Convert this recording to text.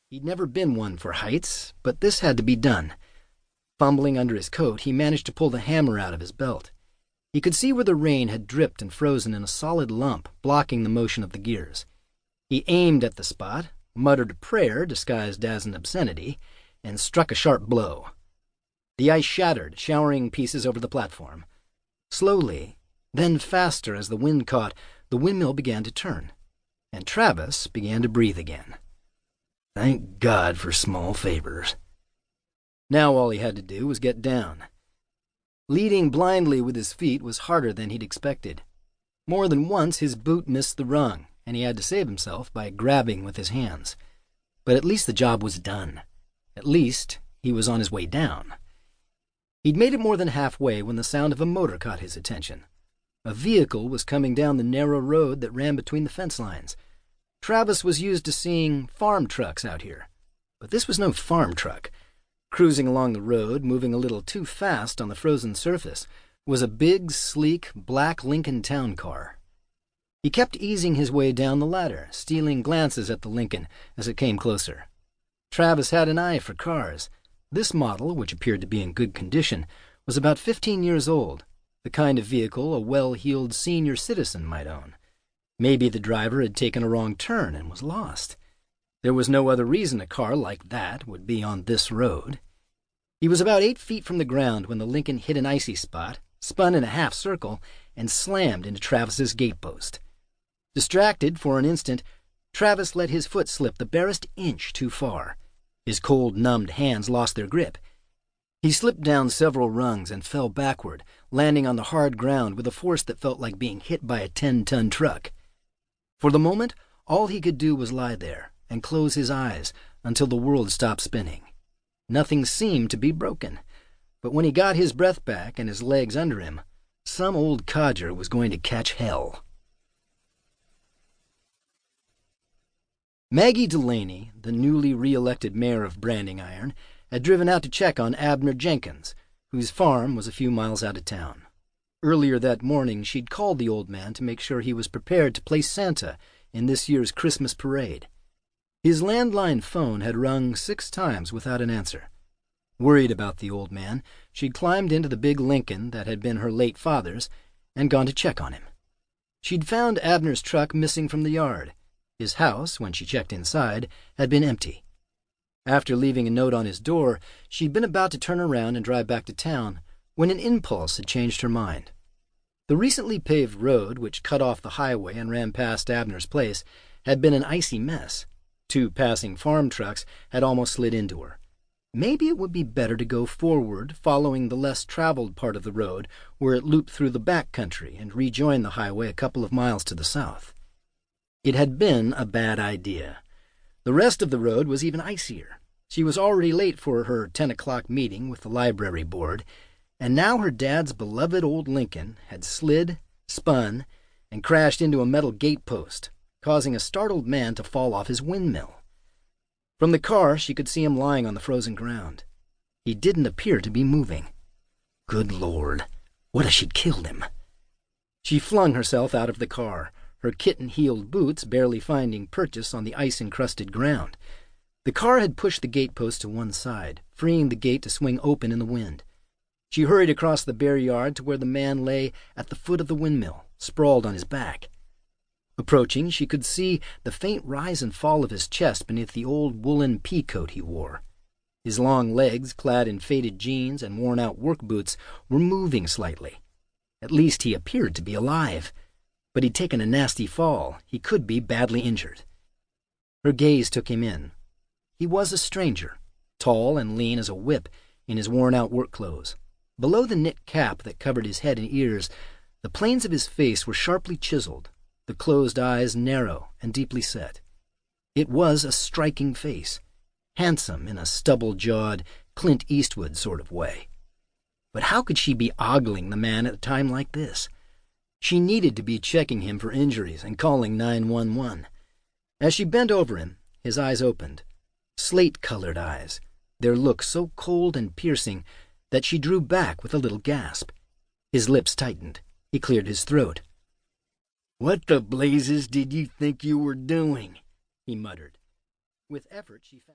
He'd never been one for heights, but this had to be done. Fumbling under his coat, he managed to pull the hammer out of his belt. He could see where the rain had dripped and frozen in a solid lump, blocking the motion of the gears. He aimed at the spot, muttered a prayer disguised as an obscenity, and struck a sharp blow. The ice shattered, showering pieces over the platform. Slowly, then faster as the wind caught, the windmill began to turn, and Travis began to breathe again. Thank God for small favors. Now all he had to do was get down. Leading blindly with his feet was harder than he'd expected. More than once his boot missed the rung, and he had to save himself by grabbing with his hands. But at least the job was done. At least he was on his way down. He'd made it more than halfway when the sound of a motor caught his attention. A vehicle was coming down the narrow road that ran between the fence lines. Travis was used to seeing farm trucks out here, but this was no farm truck. Cruising along the road, moving a little too fast on the frozen surface, was a big, sleek, black Lincoln town car. He kept easing his way down the ladder, stealing glances at the Lincoln as it came closer. Travis had an eye for cars. This model, which appeared to be in good condition, was about 15 years old, the kind of vehicle a well-heeled senior citizen might own. Maybe the driver had taken a wrong turn and was lost. There was no other reason a car like that would be on this road. He was about 8 feet from the ground when the Lincoln hit an icy spot, spun in a half circle, and slammed into Travis's gatepost. Distracted for an instant, Travis let his foot slip the barest inch too far. His cold, numbed hands lost their grip. He slipped down several rungs and fell backward, landing on the hard ground with a force that felt like being hit by a 10-ton truck. For the moment, all he could do was lie there and close his eyes until the world stopped spinning. Nothing seemed to be broken, but when he got his breath back and his legs under him, some old codger was going to catch hell. Maggie Delaney, the newly re-elected mayor of Branding Iron, had driven out to check on Abner Jenkins, whose farm was a few miles out of town. Earlier that morning, she'd called the old man to make sure he was prepared to play Santa in this year's Christmas parade. His landline phone had rung 6 times without an answer. Worried about the old man, she'd climbed into the big Lincoln that had been her late father's and gone to check on him. She'd found Abner's truck missing from the yard. His house, when she checked inside, had been empty. After leaving a note on his door, she'd been about to turn around and drive back to town when an impulse had changed her mind. The recently paved road, which cut off the highway and ran past Abner's place, had been an icy mess. 2 passing farm trucks had almost slid into her. Maybe it would be better to go forward, following the less traveled part of the road where it looped through the back country and rejoined the highway a couple of miles to the south. It had been a bad idea. The rest of the road was even icier. She was already late for her 10 o'clock meeting with the library board, and now her dad's beloved old Lincoln had slid, spun, and crashed into a metal gatepost, causing a startled man to fall off his windmill. From the car, she could see him lying on the frozen ground. He didn't appear to be moving. Good Lord, what if she'd killed him? She flung herself out of the car, her kitten-heeled boots barely finding purchase on the ice-encrusted ground. The car had pushed the gatepost to one side, freeing the gate to swing open in the wind. She hurried across the bare yard to where the man lay at the foot of the windmill, sprawled on his back. Approaching, she could see the faint rise and fall of his chest beneath the old woolen pea-coat he wore. His long legs, clad in faded jeans and worn-out work boots, were moving slightly. At least he appeared to be alive. But he'd taken a nasty fall. He could be badly injured. Her gaze took him in. He was a stranger, tall and lean as a whip in his worn-out work clothes. Below the knit cap that covered his head and ears, the planes of his face were sharply chiseled, the closed eyes narrow and deeply set. It was a striking face, handsome in a stubble-jawed, Clint Eastwood sort of way. But how could she be ogling the man at a time like this? She needed to be checking him for injuries and calling 911. As she bent over him, his eyes opened. Slate-colored eyes, their look so cold and piercing that she drew back with a little gasp. His lips tightened. He cleared his throat. "What the blazes did you think you were doing?" he muttered. With effort, she found